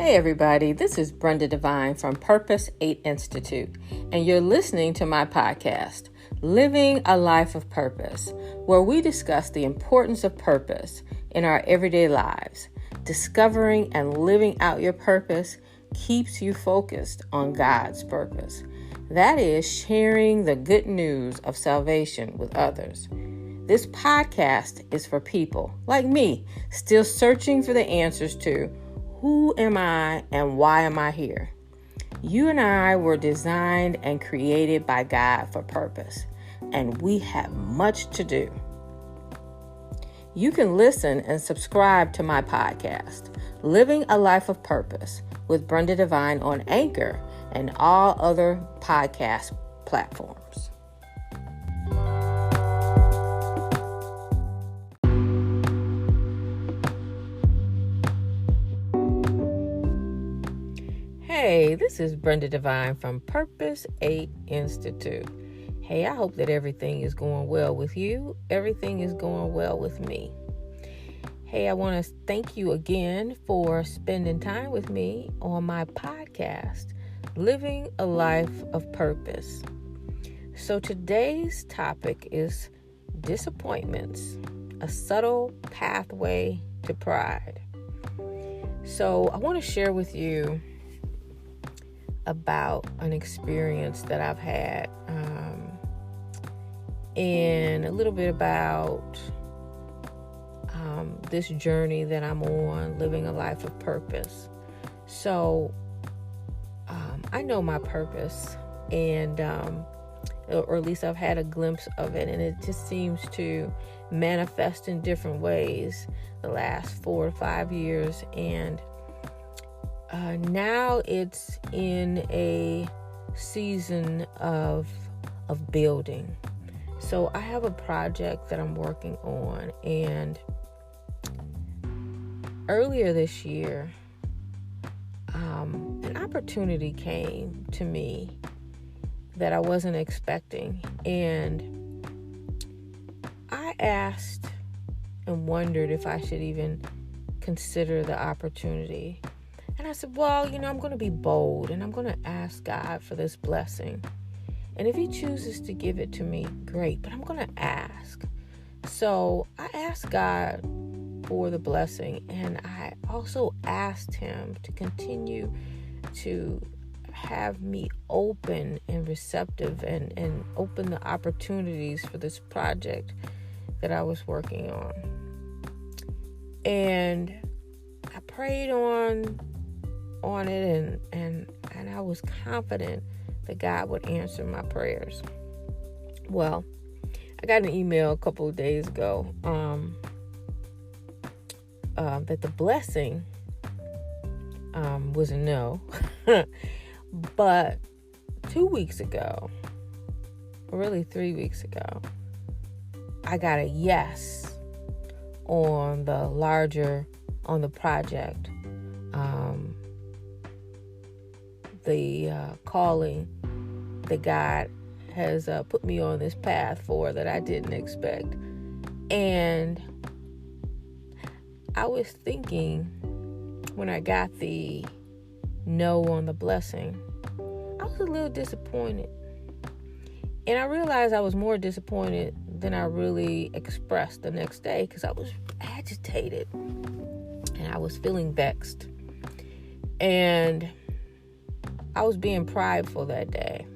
Hey everybody, this is Brenda Devine from Purpose 8 Institute, and you're listening to my podcast, Living a Life of Purpose, where we discuss the importance of purpose in our everyday lives. Discovering and living out your purpose keeps you focused on God's purpose. That is sharing the good news of salvation with others. This podcast is for people like me, still searching for the answers to who am I and why am I here? You and I were designed and created by God for purpose, and we have much to do. You can listen and subscribe to my podcast, Living a Life of Purpose with Brenda Devine on Anchor and all other podcast platforms. Hey, this is Brenda Devine from Purpose 8 Institute. Hey, I hope that everything is going well with you. Everything is going well with me. Hey, I want to thank you again for spending time with me on my podcast, Living a Life of Purpose. So today's topic is disappointments, a subtle pathway to pride. So I want to share with you about an experience that I've had and a little bit about this journey that I'm on, living a life of purpose. So I know my purpose, and or at least I've had a glimpse of it, and it just seems to manifest in different ways the last 4 to 5 years, and now it's in a season of building. So I have a project that I'm working on, and earlier this year, an opportunity came to me that I wasn't expecting, and I asked and wondered if I should even consider the opportunity. And I said, well, I'm going to be bold, and I'm going to ask God for this blessing. And if he chooses to give it to me, great, but I'm going to ask. So I asked God for the blessing, and I also asked him to continue to have me open and receptive and open the opportunities for this project that I was working on. And I prayed on it, and I was confident that God would answer my prayers. Well, I got an email a couple of days ago that the blessing was a no. But 2 weeks ago, or really 3 weeks ago, I got a yes on the project. The calling that God has put me on this path for that I didn't expect. And I was thinking, when I got the no on the blessing, I was a little disappointed. And I realized I was more disappointed than I really expressed the next day, because I was agitated and I was feeling vexed. And I was being prideful that day.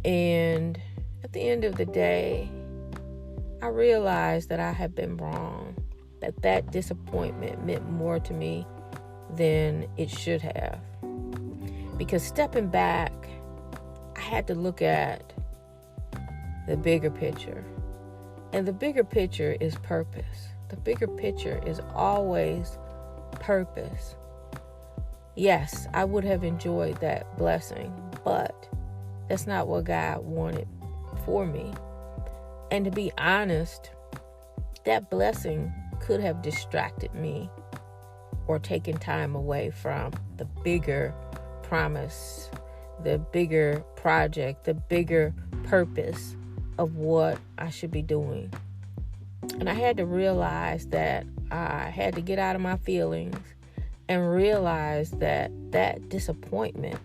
And at the end of the day, I realized that I had been wrong, that disappointment meant more to me than it should have. Because stepping back, I had to look at the bigger picture. And the bigger picture is purpose. The bigger picture is always purpose. Yes, I would have enjoyed that blessing, but that's not what God wanted for me. And to be honest, that blessing could have distracted me or taken time away from the bigger promise, the bigger project, the bigger purpose of what I should be doing. And I had to realize that I had to get out of my feelings. and realized that that disappointment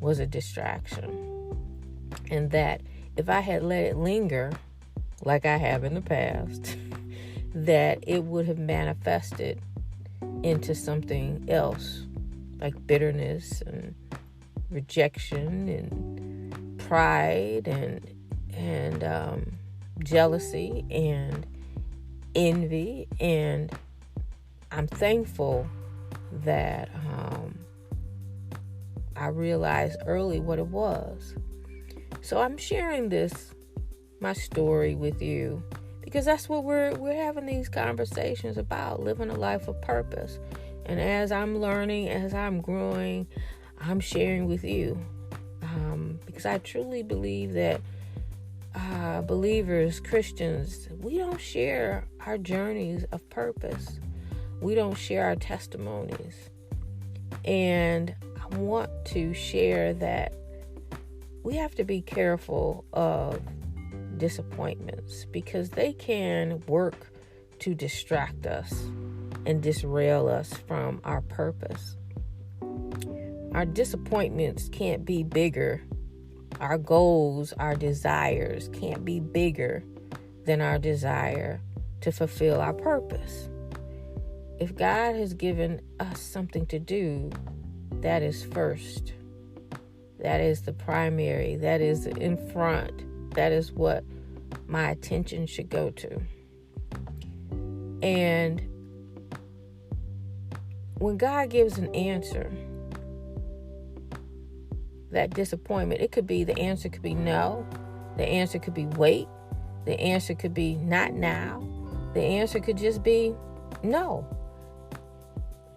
was a distraction, and that if I had let it linger like I have in the past, that it would have manifested into something else, like bitterness and rejection and pride and jealousy and envy. And I'm thankful that I realized early what it was. So I'm sharing my story with you, because that's what we're having these conversations about, living a life of purpose. And as I'm learning, as I'm growing, I'm sharing with you, because I truly believe that believers, Christians, we don't share our journeys of purpose. We don't share our testimonies. And I want to share that we have to be careful of disappointments, because they can work to distract us and disrail us from our purpose. Our disappointments can't be bigger. Our goals, our desires can't be bigger than our desire to fulfill our purpose. If God has given us something to do, that is first. That is the primary. That is in front. That is what my attention should go to. And when God gives an answer, that disappointment, the answer could be no. The answer could be wait. The answer could be not now. The answer could just be no.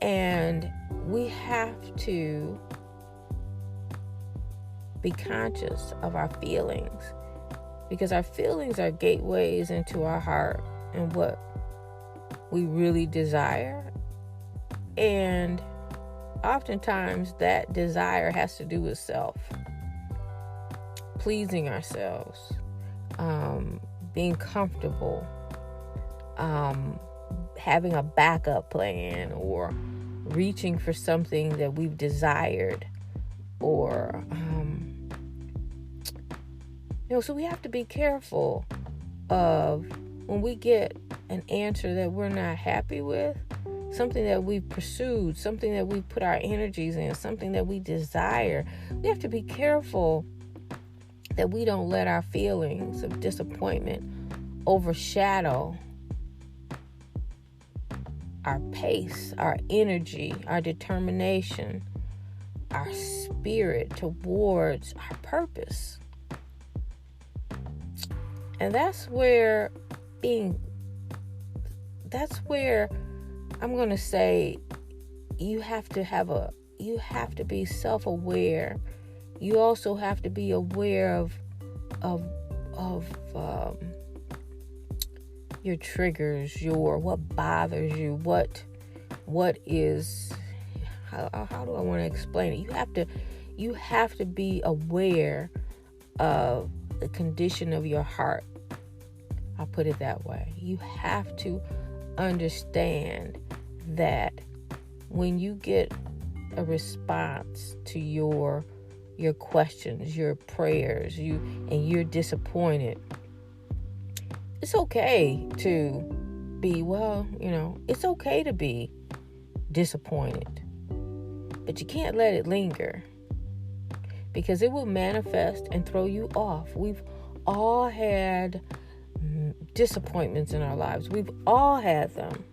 And we have to be conscious of our feelings, because our feelings are gateways into our heart and what we really desire. And oftentimes that desire has to do with self, pleasing ourselves, being comfortable, having a backup plan, or reaching for something that we've desired, or so we have to be careful of when we get an answer that we're not happy with, something that we've pursued, something that we put our energies in, something that we desire. We have to be careful that we don't let our feelings of disappointment overshadow our pace, our energy, our determination, our spirit towards our purpose. And that's where I'm going to say you have to be self-aware. You also have to be aware of your triggers, what bothers you, what is, how do I want to explain it? You have to be aware of the condition of your heart. I'll put it that way. You have to understand that when you get a response to your questions, your prayers, and you're disappointed, it's okay to be, it's okay to be disappointed, but you can't let it linger, because it will manifest and throw you off. We've all had disappointments in our lives. We've all had them.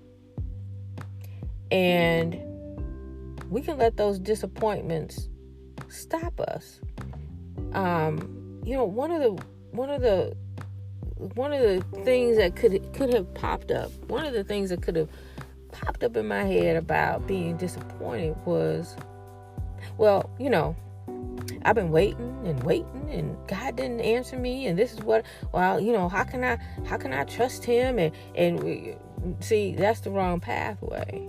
And we can let those disappointments stop us. One of the things that could have popped up, one of the things that could have popped up in my head about being disappointed was, I've been waiting and God didn't answer me, and this is what, how can I trust him? And see, that's the wrong pathway.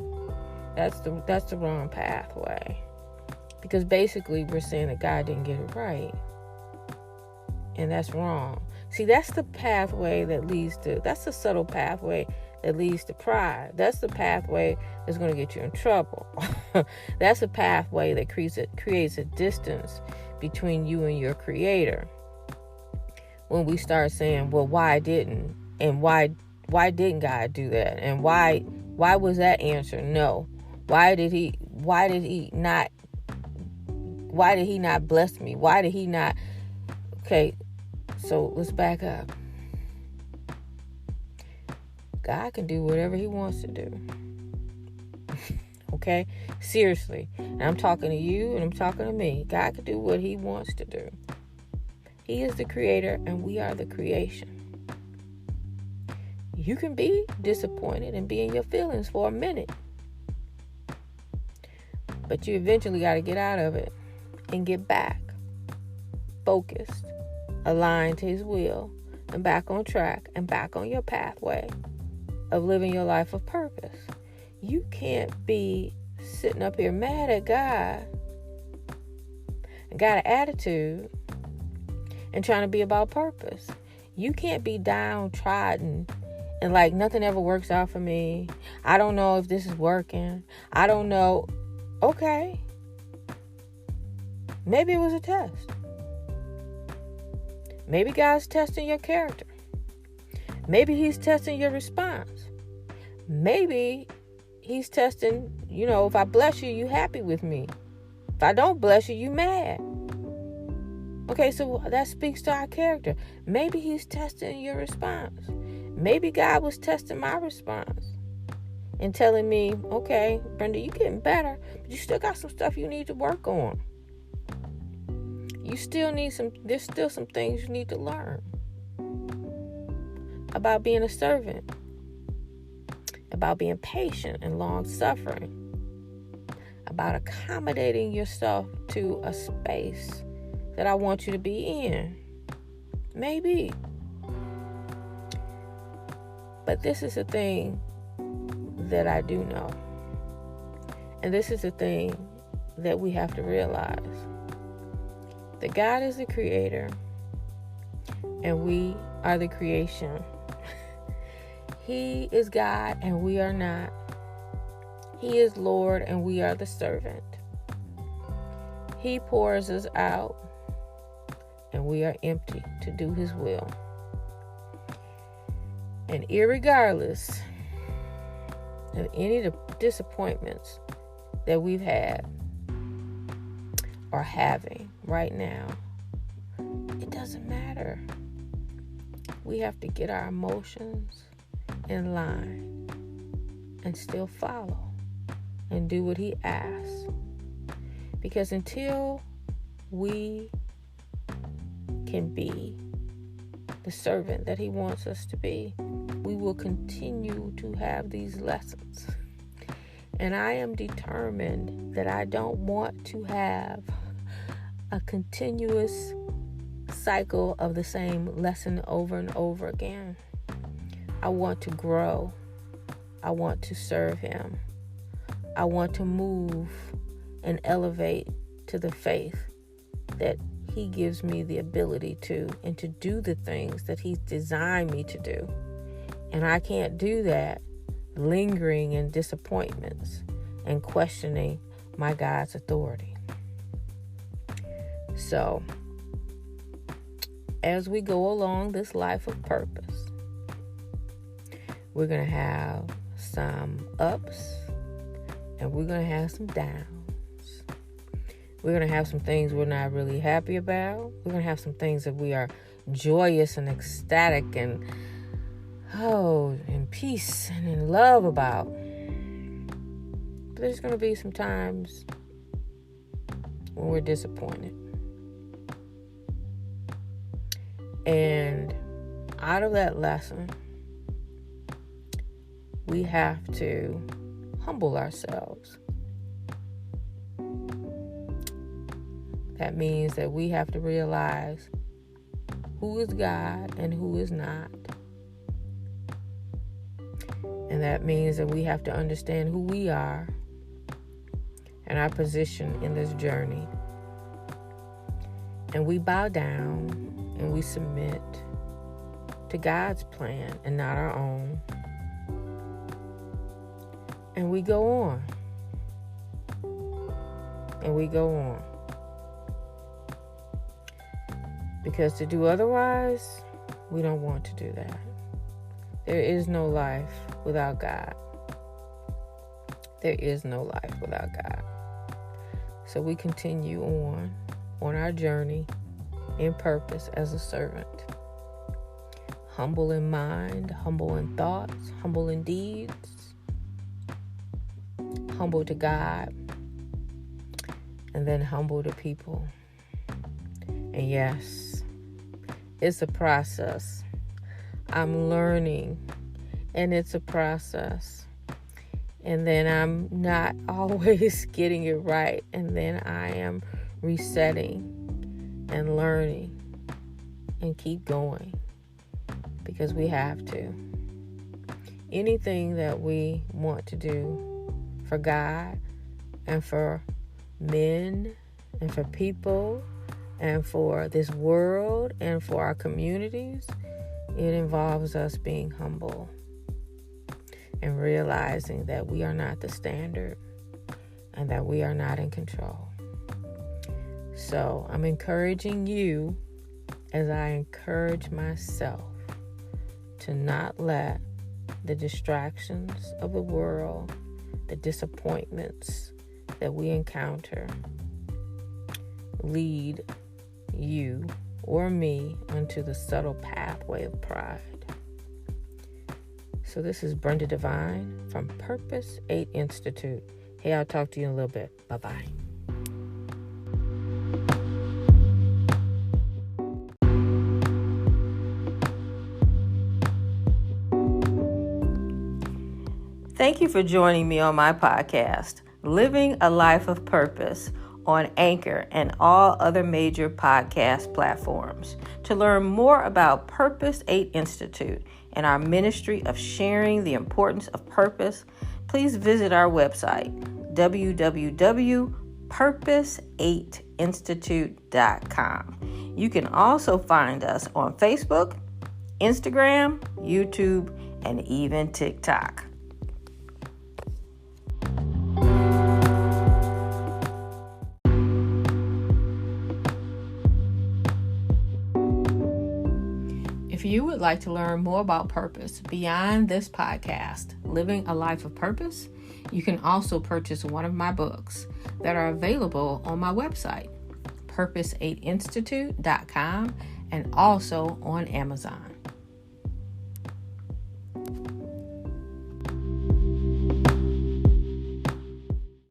That's the wrong pathway. Because basically we're saying that God didn't get it right. And that's wrong. See, that's the pathway that leads to, that's the subtle pathway that leads to pride. That's the pathway that's going to get you in trouble. That's a pathway that creates a distance between you and your Creator. When we start saying, well, why didn't God do that? And why was that answer no? Why did he not bless me? Why did he not? Okay, so let's back up. God can do whatever he wants to do. Okay? Seriously. And I'm talking to you and I'm talking to me. God can do what he wants to do. He is the creator and we are the creation. You can be disappointed and be in your feelings for a minute. But you eventually got to get out of it and get back focused, aligned to his will, and back on track and back on your pathway of living your life of purpose. You can't be sitting up here mad at God and got an attitude and trying to be about purpose. You can't be downtrodden and like nothing ever works out for me. I don't know if this is working. I don't know. Okay. Maybe it was a test. Maybe God's testing your character. Maybe he's testing your response. Maybe he's testing, if I bless you, you happy with me. If I don't bless you, you mad. Okay, so that speaks to our character. Maybe he's testing your response. Maybe God was testing my response and telling me, okay, Brenda, you getting better, but you still got some stuff you need to work on. There's still some things you need to learn about being a servant, about being patient and long-suffering, about accommodating yourself to a space that I want you to be in. Maybe. But this is the thing that I do know. And this is the thing that we have to realize. That God is the creator and we are the creation. He is God and we are not. He is Lord and we are the servant. He pours us out and we are empty to do his will. And irregardless of any of the disappointments that we've had or having right now, it doesn't matter. We have to get our emotions in line and still follow and do what he asks. Because until we can be the servant that he wants us to be, we will continue to have these lessons. And I am determined that I don't want to have a continuous cycle of the same lesson over and over again. I want to grow. I want to serve him. I want to move and elevate to the faith that he gives me the ability to, and to do the things that he's designed me to do. And I can't do that lingering in disappointments and questioning my God's authority. So, as we go along this life of purpose, we're going to have some ups and we're going to have some downs. We're going to have some things we're not really happy about. We're going to have some things that we are joyous and ecstatic and in peace and in love about. But there's going to be some times when we're disappointed. And out of that lesson, we have to humble ourselves. That means that we have to realize who is God and who is not. And that means that we have to understand who we are and our position in this journey. And we bow down and we submit to God's plan and not our own. And we go on. And we go on. Because to do otherwise, we don't want to do that. There is no life without God. There is no life without God. So we continue on our journey in purpose as a servant. Humble in mind, humble in thoughts, humble in deeds, humble to God, and then humble to people. And yes, it's a process. I'm learning, and it's a process. And then I'm not always getting it right. And then I am resetting and learning and keep going, because we have to. Anything that we want to do for God and for men and for people and for this world and for our communities, it involves us being humble and realizing that we are not the standard and that we are not in control. So I'm encouraging you, as I encourage myself, to not let the distractions of the world, the disappointments that we encounter, lead you or me onto the subtle pathway of pride. So this is Brenda Devine from Purpose 8 Institute. Hey, I'll talk to you in a little bit. Bye-bye. Thank you for joining me on my podcast, Living a Life of Purpose, on Anchor and all other major podcast platforms. To learn more about Purpose 8 Institute and our ministry of sharing the importance of purpose, please visit our website, www.purpose8institute.com. You can also find us on Facebook, Instagram, YouTube, and even TikTok. If you would like to learn more about purpose beyond this podcast, Living a Life of Purpose, you can also purchase one of my books that are available on my website, purpose8institute.com, and also on Amazon.